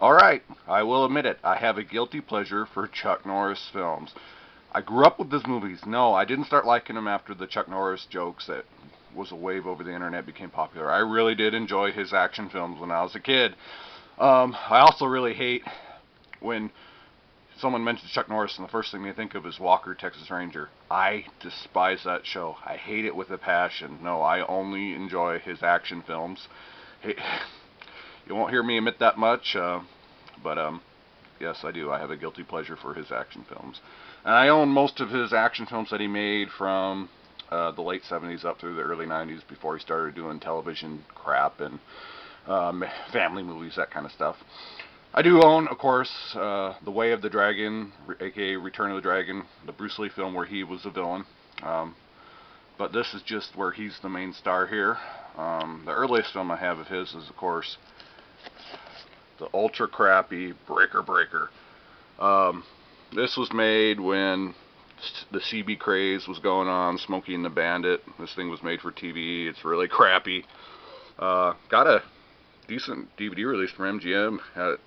Alright, I will admit it. I have a guilty pleasure for Chuck Norris films. I grew up with his movies. No, I didn't start liking them after the Chuck Norris jokes that was a wave over the internet became popular. I really did enjoy his action films when I was a kid. I also really hate when someone mentions Chuck Norris and the first thing they think of is Walker, Texas Ranger. I despise that show. I hate it with a passion. No, I only enjoy his action films. You won't hear me admit that much, but yes, I do. I have a guilty pleasure for his action films. And I own most of his action films that he made from the late 70s up through the early 90s before he started doing television crap and family movies, that kind of stuff. I do own, of course, The Way of the Dragon, aka Return of the Dragon, the Bruce Lee film where he was a villain. But this is just where he's the main star here. The earliest film I have of his is, of course, the ultra crappy Breaker Breaker. This was made when the CB craze was going on, Smokey and the Bandit. This thing was made for TV. It's really crappy. Got a decent DVD release from MGM. It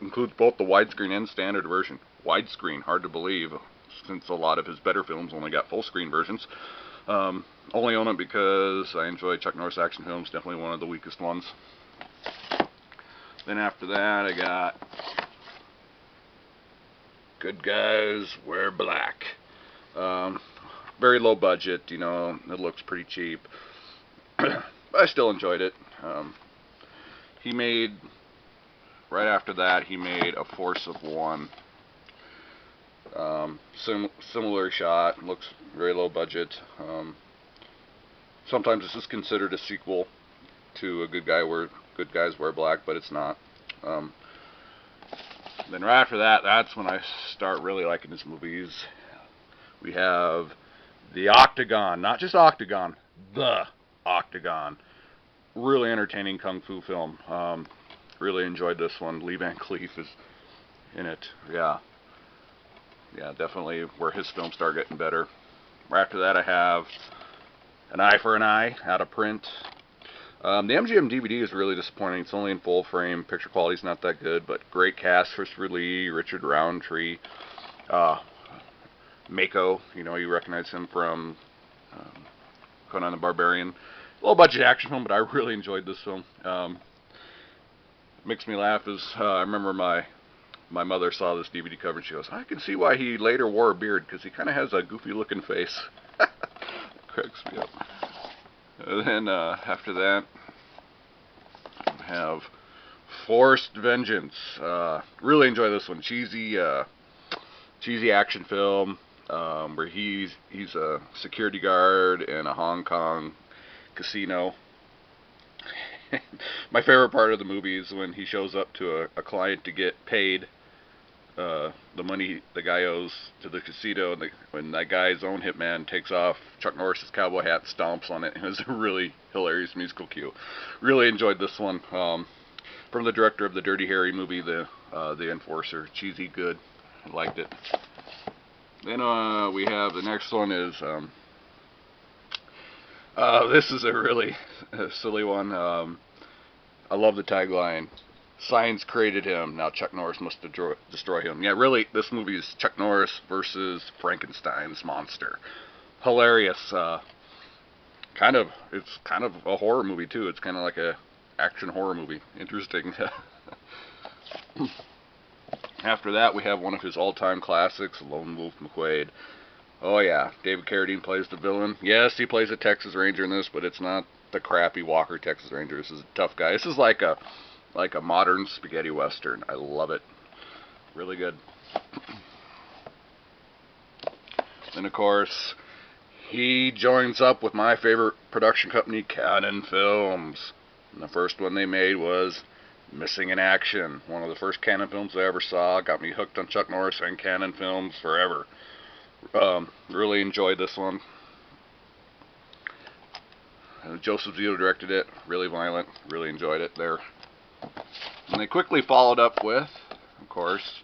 includes both the widescreen and standard version. Widescreen, hard to believe, since a lot of his better films only got full screen versions. Only own it because I enjoy Chuck Norris action films. Definitely one of the weakest ones. Then after that, I got Good Guys Wear Black. Very low budget, you know, it looks pretty cheap. But I still enjoyed it. He made, right after that, he made A Force of One. Similar shot, looks very low budget. Sometimes this is considered a sequel to Good Guys Wear Black, but it's not. Then right after that, that's when I start really liking his movies. We have The Octagon, not just Octagon, The Octagon. Really entertaining kung fu film. Really enjoyed this one. Lee Van Cleef is in it. Yeah, definitely where his films start getting better. Right after that, I have An Eye for an Eye, out of print. The MGM DVD is really disappointing. It's only in full frame. Picture quality's not that good, but great cast: Christopher Lee, Richard Roundtree, Mako. You know, you recognize him from Conan the Barbarian. Low budget action film, but I really enjoyed this film. Makes me laugh is I remember my mother saw this DVD cover and she goes, "I can see why he later wore a beard because he kind of has a goofy looking face." Cracks me up. And then after that, we have Forced Vengeance. Really enjoy this one. Cheesy action film where he's a security guard in a Hong Kong casino. My favorite part of the movie is when he shows up to a client to get paid the money the guy owes to the casino, and when that guy's own hitman takes off Chuck Norris's cowboy hat, stomps on it. It was a really hilarious musical cue. Really enjoyed this one. From the director of the Dirty Harry movie, The Enforcer. Cheesy, good. I liked it. Then we have the next one is this is a really silly one. I love the tagline. Science created him, now Chuck Norris must destroy him. Yeah, really, this movie is Chuck Norris versus Frankenstein's monster. Hilarious. It's kind of a horror movie too. It's kind of like a action horror movie. Interesting. After that, we have one of his all-time classics, Lone Wolf McQuade. Oh yeah, David Carradine plays the villain. Yes, he plays a Texas Ranger in this, but it's not the crappy Walker Texas Ranger. This is a tough guy. This is like a modern spaghetti western. I love it. Really good. Then of course, he joins up with my favorite production company, Cannon Films. And the first one they made was Missing in Action. One of the first Cannon films I ever saw. Got me hooked on Chuck Norris and Cannon Films forever. Really enjoyed this one. Joseph Zito directed it. Really violent. Really enjoyed it there. And they quickly followed up with, of course,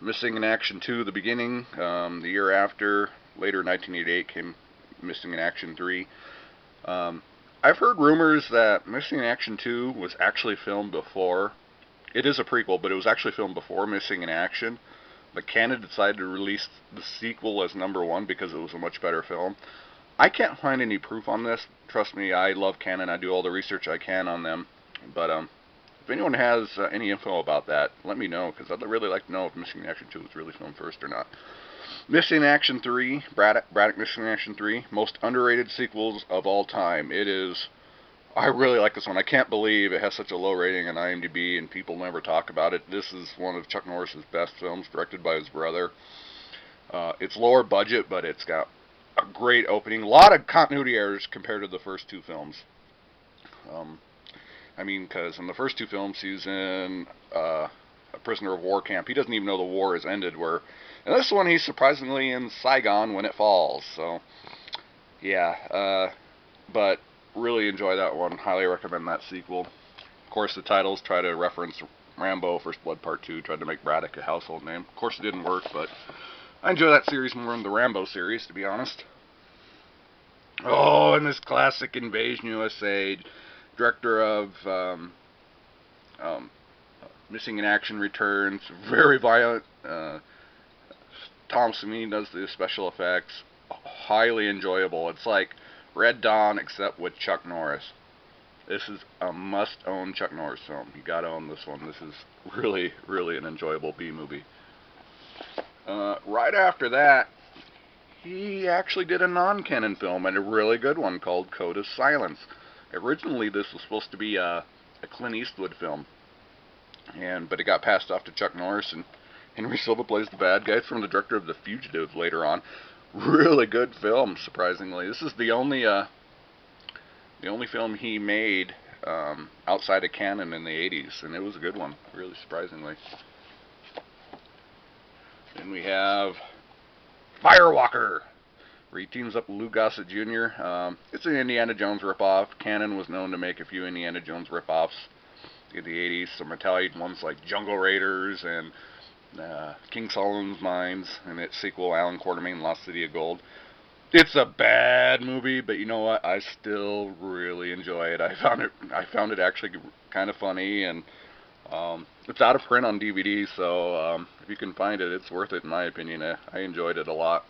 Missing in Action 2, the beginning. The year after, later 1988, came Missing in Action 3. I've heard rumors that Missing in Action 2 was actually filmed before It is a prequel, but it was actually filmed before Missing in Action. But Cannon decided to release the sequel as #1 because it was a much better film. I can't find any proof on this. Trust me, I love Cannon. I do all the research I can on them. But if anyone has any info about that, let me know, because I'd really like to know if Missing in Action 2 was really filmed first or not. Missing in Action 3, Braddock Missing in Action 3, most underrated sequels of all time. It is... I really like this one. I can't believe it has such a low rating on IMDb and people never talk about it. This is one of Chuck Norris's best films, directed by his brother. It's lower budget, but it's got a great opening. A lot of continuity errors compared to the first two films. I mean, because in the first two films, he's in a prisoner of war camp. He doesn't even know the war has ended. In this one, he's surprisingly in Saigon when it falls. So, yeah. But really enjoy that one. Highly recommend that sequel. Of course, the titles try to reference Rambo, First Blood Part 2, tried to make Braddock a household name. Of course, it didn't work, but I enjoy that series more than the Rambo series, to be honest. Oh, and this classic Invasion U.S.A. Director of Missing in Action returns. Very violent. Tom Savini does the special effects. Highly enjoyable. It's like Red Dawn, except with Chuck Norris. This is a must-own Chuck Norris film. You gotta own this one. This is really, really an enjoyable B-movie. Right after that, he actually did a non-canon film, and a really good one, called Code of Silence. Originally, this was supposed to be a Clint Eastwood film, but it got passed off to Chuck Norris, and Henry Silva plays the bad guy. It's from the director of The Fugitive later on. Really good film, surprisingly. This is the only film he made outside of canon in the 80s, and it was a good one, really surprisingly. Then we have Firewalker, where he teams up with Lou Gossett Jr. It's an Indiana Jones ripoff. Canon was known to make a few Indiana Jones ripoffs in the 80s. Some Italian ones like Jungle Raiders and King Solomon's Mines, and its sequel, Alan Quartermain, Lost City of Gold. It's a bad movie, but you know what? I still really enjoy it. I found it actually kind of funny, and it's out of print on DVD, so if you can find it, it's worth it in my opinion. I enjoyed it a lot.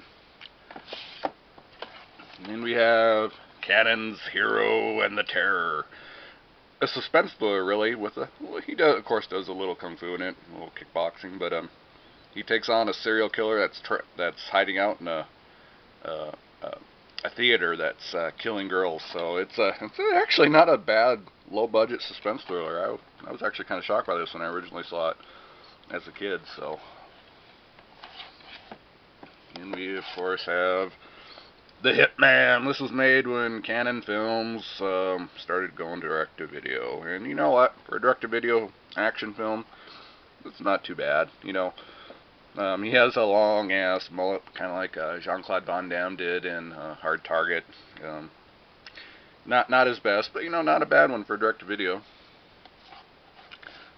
And then we have Cannon's Hero and the Terror. A suspense thriller, really, he does, of course, does a little kung fu in it, a little kickboxing, but he takes on a serial killer that's hiding out in a theater that's killing girls. So it's actually not a bad low-budget suspense thriller. I was actually kind of shocked by this when I originally saw it as a kid. So, and we of course have The Hitman. This was made when Cannon Films started going direct-to-video. And you know what? For a direct-to-video action film, it's not too bad. You know, he has a long-ass mullet, kind of like Jean-Claude Van Damme did in Hard Target. Not his best, but, you know, not a bad one for direct-to-video.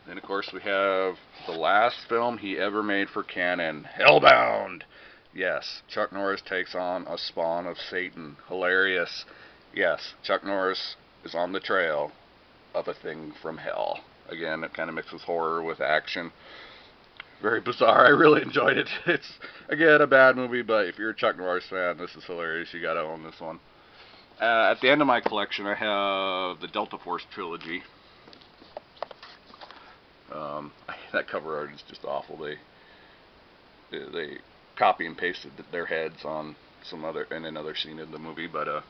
Then, of course, we have the last film he ever made for Cannon, Hellbound. Yes, Chuck Norris takes on a spawn of Satan. Hilarious. Yes, Chuck Norris is on the trail of a thing from hell. Again, it kind of mixes horror with action. Very bizarre. I really enjoyed it. It's, again, a bad movie, but if you're a Chuck Norris fan, this is hilarious. You gotta own this one. At the end of my collection, I have the Delta Force trilogy. That cover art is just awful. They copy and pasted their heads on another scene in the movie, but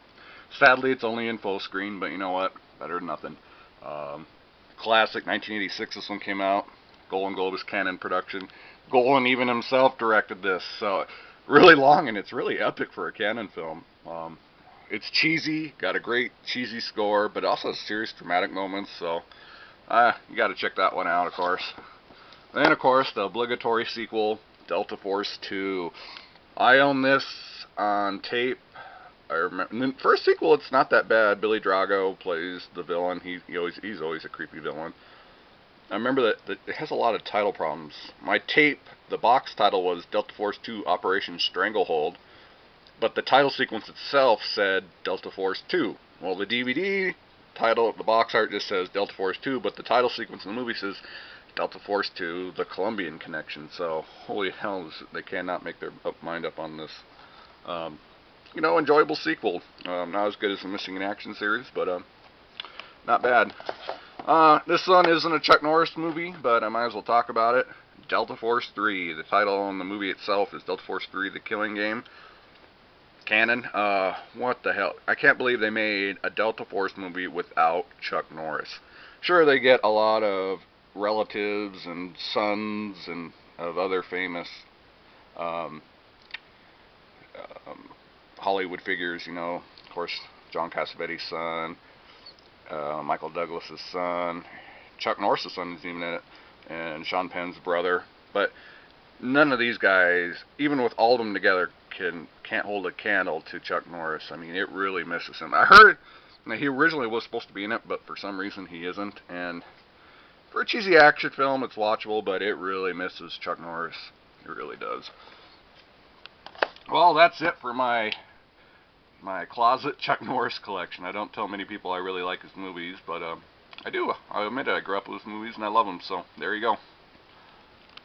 sadly it's only in full screen, but you know what, better than nothing. Classic 1986 this one came out. Golden Globe is Cannon production. Golan even himself directed this, so really long, and it's really epic for a Cannon film. It's cheesy, got a great cheesy score, but also serious dramatic moments, so you gotta check that one out, of course. Then, of course, the obligatory sequel, Delta Force 2. I own this on tape. I remember in the first sequel, it's not that bad. Billy Drago plays the villain. He's always a creepy villain. I remember that it has a lot of title problems. My tape, the box title was Delta Force 2 Operation Stranglehold, but the title sequence itself said Delta Force 2. Well, the DVD title, the box art just says Delta Force 2, but the title sequence in the movie says Delta Force 2, The Colombian Connection. So holy hell, they cannot make their mind up on this. You know, enjoyable sequel. Not as good as the Missing in Action series, but not bad. This one isn't a Chuck Norris movie, but I might as well talk about it. Delta Force 3. The title on the movie itself is Delta Force 3: The Killing Game. Canon. What the hell? I can't believe they made a Delta Force movie without Chuck Norris. Sure, they get a lot of relatives and sons and of other famous um, Hollywood figures, you know. Of course, John Cassavetes' son, Michael Douglas' son, Chuck Norris' son is even in it, and Sean Penn's brother. But none of these guys, even with all of them together, can't hold a candle to Chuck Norris. I mean, it really misses him. I heard he originally was supposed to be in it, but for some reason he isn't. And for a cheesy action film, it's watchable, but it really misses Chuck Norris. It really does. Well, that's it for my closet Chuck Norris collection. I don't tell many people I really like his movies, but I do. I admit it. I grew up with his movies and I love them. So there you go.